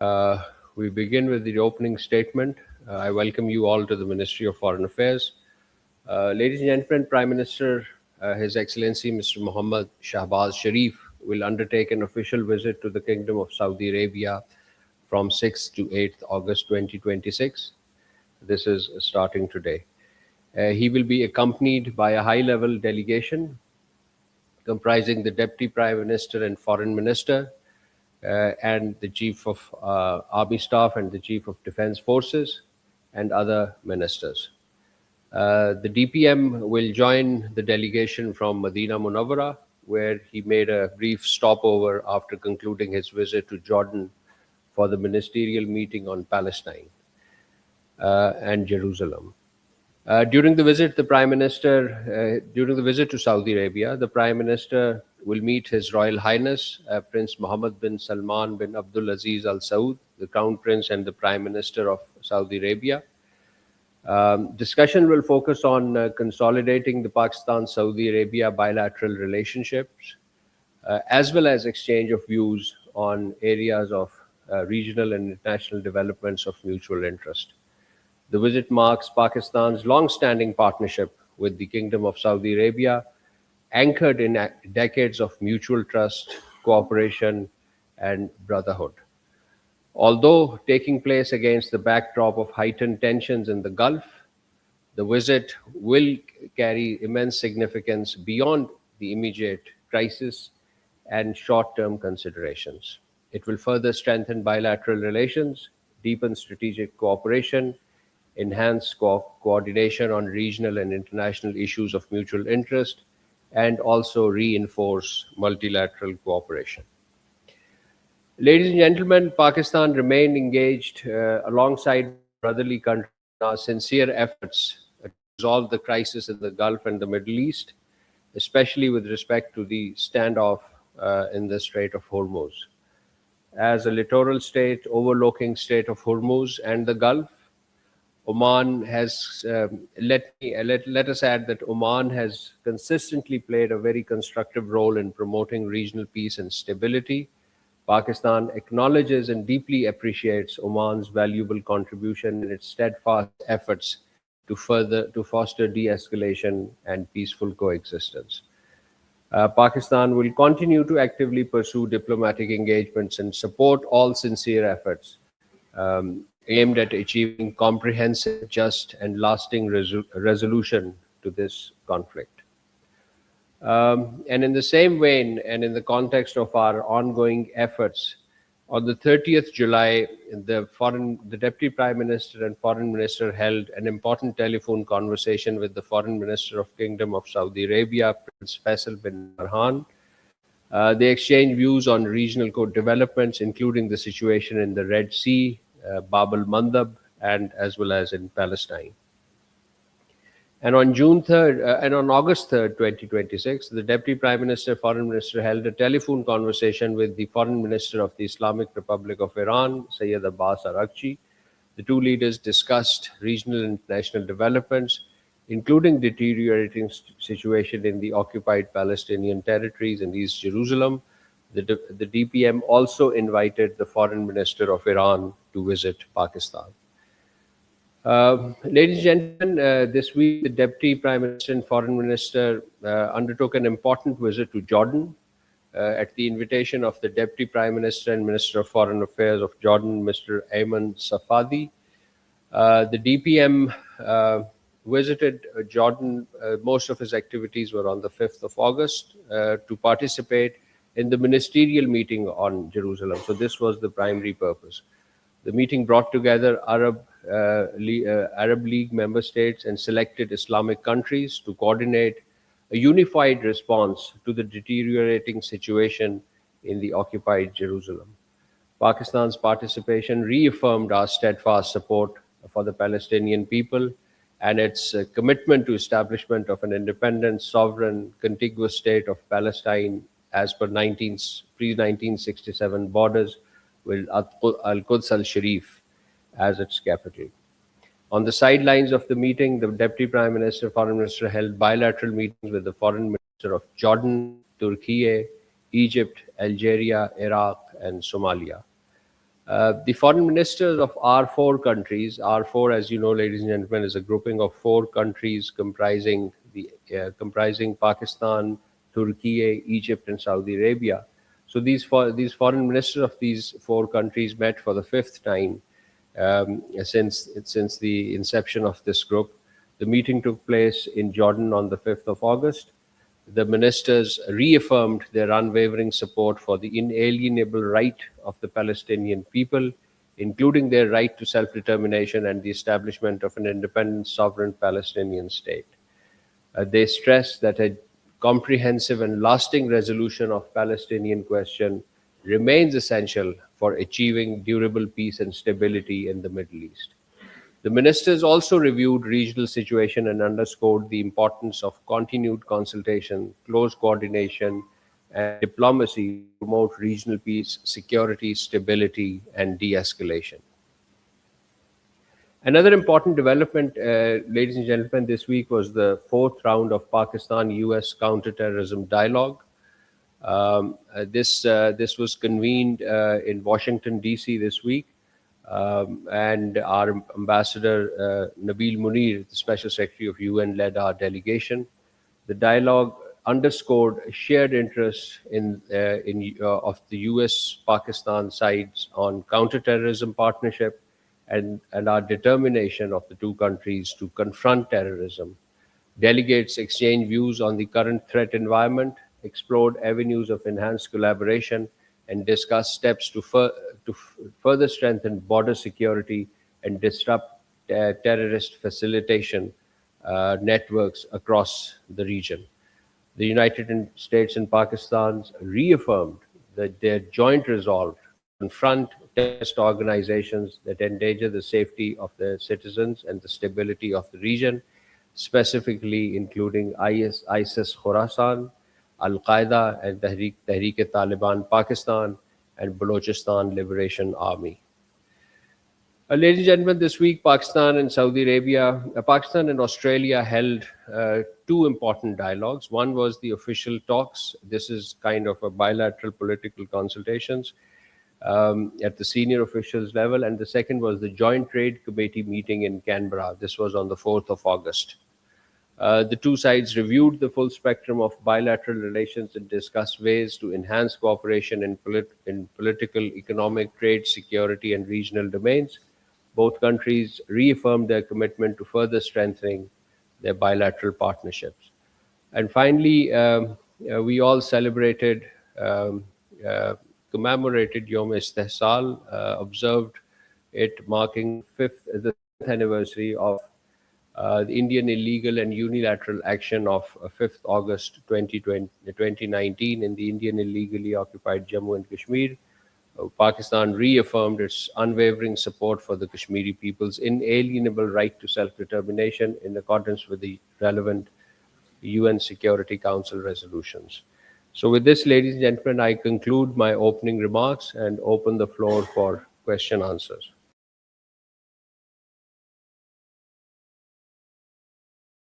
Uh, we begin with the opening statement. I welcome you all to the Ministry of Foreign Affairs. Ladies and gentlemen, Prime Minister, His Excellency Mr. Mohammad Shahbaz Sharif will undertake an official visit to the Kingdom of Saudi Arabia from 6th to 8th August 2026. This is starting today. He will be accompanied by a high-level delegation comprising the Deputy Prime Minister and Foreign Minister, and the Chief of Army Staff and the Chief of Defense Forces and other ministers. The DPM will join the delegation from Medina Munawwara, where he made a brief stopover after concluding his visit to Jordan for the ministerial meeting on Palestine and Jerusalem. During the visit to Saudi Arabia, the Prime Minister will meet His Royal Highness Prince Mohammed bin Salman bin Abdul Aziz Al Saud, the Crown Prince and the Prime Minister of Saudi Arabia. Discussion will focus on consolidating the Pakistan-Saudi Arabia bilateral relationships, as well as exchange of views on areas of regional and international developments of mutual interest. The visit marks Pakistan's long-standing partnership with the Kingdom of Saudi Arabia, anchored in decades of mutual trust, cooperation, and brotherhood. Although taking place against the backdrop of heightened tensions in the Gulf, the visit will carry immense significance beyond the immediate crisis and short-term considerations. It will further strengthen bilateral relations, deepen strategic cooperation, enhance coordination on regional and international issues of mutual interest, and also reinforce multilateral cooperation. Ladies and gentlemen, Pakistan remained engaged alongside brotherly countries in our sincere efforts to resolve the crisis in the Gulf and the Middle East, especially with respect to the standoff in the Strait of Hormuz. As a littoral state overlooking Strait of Hormuz and the Gulf, Oman has, let us add that Oman has consistently played a very constructive role in promoting regional peace and stability. Pakistan acknowledges and deeply appreciates Oman's valuable contribution in its steadfast efforts to foster de-escalation and peaceful coexistence. Pakistan will continue to actively pursue diplomatic engagements and support all sincere efforts aimed at achieving comprehensive, just, and lasting resolution to this conflict. And in the same vein, and in the context of our ongoing efforts, on the 30th July, the Deputy Prime Minister and Foreign Minister held an important telephone conversation with the Foreign Minister of Kingdom of Saudi Arabia, Prince Faisal bin Farhan. They exchanged views on regional developments, including the situation in the Red Sea, Bab al-Mandab, and as well as in Palestine. And on August 3rd, 2026, the Deputy Prime Minister, Foreign Minister held a telephone conversation with the Foreign Minister of the Islamic Republic of Iran, Sayyid Abbas Araghchi. The two leaders discussed regional and international developments, including deteriorating situation in the occupied Palestinian territories in East Jerusalem. The DPM also invited the Foreign Minister of Iran to visit Pakistan. Ladies and gentlemen, this week the Deputy Prime Minister and Foreign Minister undertook an important visit to Jordan at the invitation of the Deputy Prime Minister and Minister of Foreign Affairs of Jordan, Mr. Ayman Safadi. The DPM visited Jordan. Most of his activities were on the 5th of August to participate in the ministerial meeting on Jerusalem. So this was the primary purpose. The meeting brought together Arab League member states and selected Islamic countries to coordinate a unified response to the deteriorating situation in the occupied Jerusalem. Pakistan's participation reaffirmed our steadfast support for the Palestinian people and its commitment to establishment of an independent, sovereign, contiguous state of Palestine as per pre-1967 borders with Al-Quds al-Sharif as its capital. On the sidelines of the meeting, the Deputy Prime Minister, Foreign Minister held bilateral meetings with the Foreign Minister of Jordan, Turkey, Egypt, Algeria, Iraq, and Somalia. The foreign ministers of our four countries, our four, as you know, ladies and gentlemen, is a grouping of four countries comprising Pakistan, Turkey, Egypt, and Saudi Arabia. So these foreign ministers of these four countries met for the fifth time since the inception of this group. The meeting took place in Jordan on the 5th of August. The ministers reaffirmed their unwavering support for the inalienable right of the Palestinian people, including their right to self determination and the establishment of an independent, sovereign Palestinian state. They stressed that a comprehensive and lasting resolution of Palestinian question remains essential for achieving durable peace and stability in the Middle East. The ministers also reviewed regional situation and underscored the importance of continued consultation, close coordination, and diplomacy to promote regional peace, security, stability, and de-escalation. Another important development, ladies and gentlemen, this week was the fourth round of Pakistan-US counterterrorism dialogue. This was convened in Washington D.C. this week, and our ambassador Nabil Munir, the Special Secretary of UN, led our delegation. The dialogue underscored shared interest of the US-Pakistan sides on counterterrorism partnership and our determination of the two countries to confront terrorism. Delegates exchanged views on the current threat environment, explored avenues of enhanced collaboration, and discussed steps to further strengthen border security and disrupt terrorist facilitation networks across the region. The United States and Pakistan reaffirmed that their joint resolve to confront terrorist organizations that endanger the safety of their citizens and the stability of the region, specifically including ISIS Khorasan, Al Qaeda, and Tehreek-e-Taliban Pakistan, and Balochistan Liberation Army. Ladies and gentlemen, this week Pakistan and Australia held two important dialogues. One was the official talks. This is kind of a bilateral political consultations at the senior officials level. And the second was the Joint Trade Committee meeting in Canberra. This was on the 4th of August. The two sides reviewed the full spectrum of bilateral relations and discussed ways to enhance cooperation in political, economic, trade, security, and regional domains. Both countries reaffirmed their commitment to further strengthening their bilateral partnerships. And finally, we all commemorated Yom Istihsal, observed it marking the 5th anniversary of the Indian illegal and unilateral action of 5th August 2019 in the Indian illegally occupied Jammu and Kashmir. Pakistan reaffirmed its unwavering support for the Kashmiri people's inalienable right to self-determination in accordance with the relevant UN Security Council resolutions. So with this, ladies and gentlemen, I conclude my opening remarks and open the floor for question answers.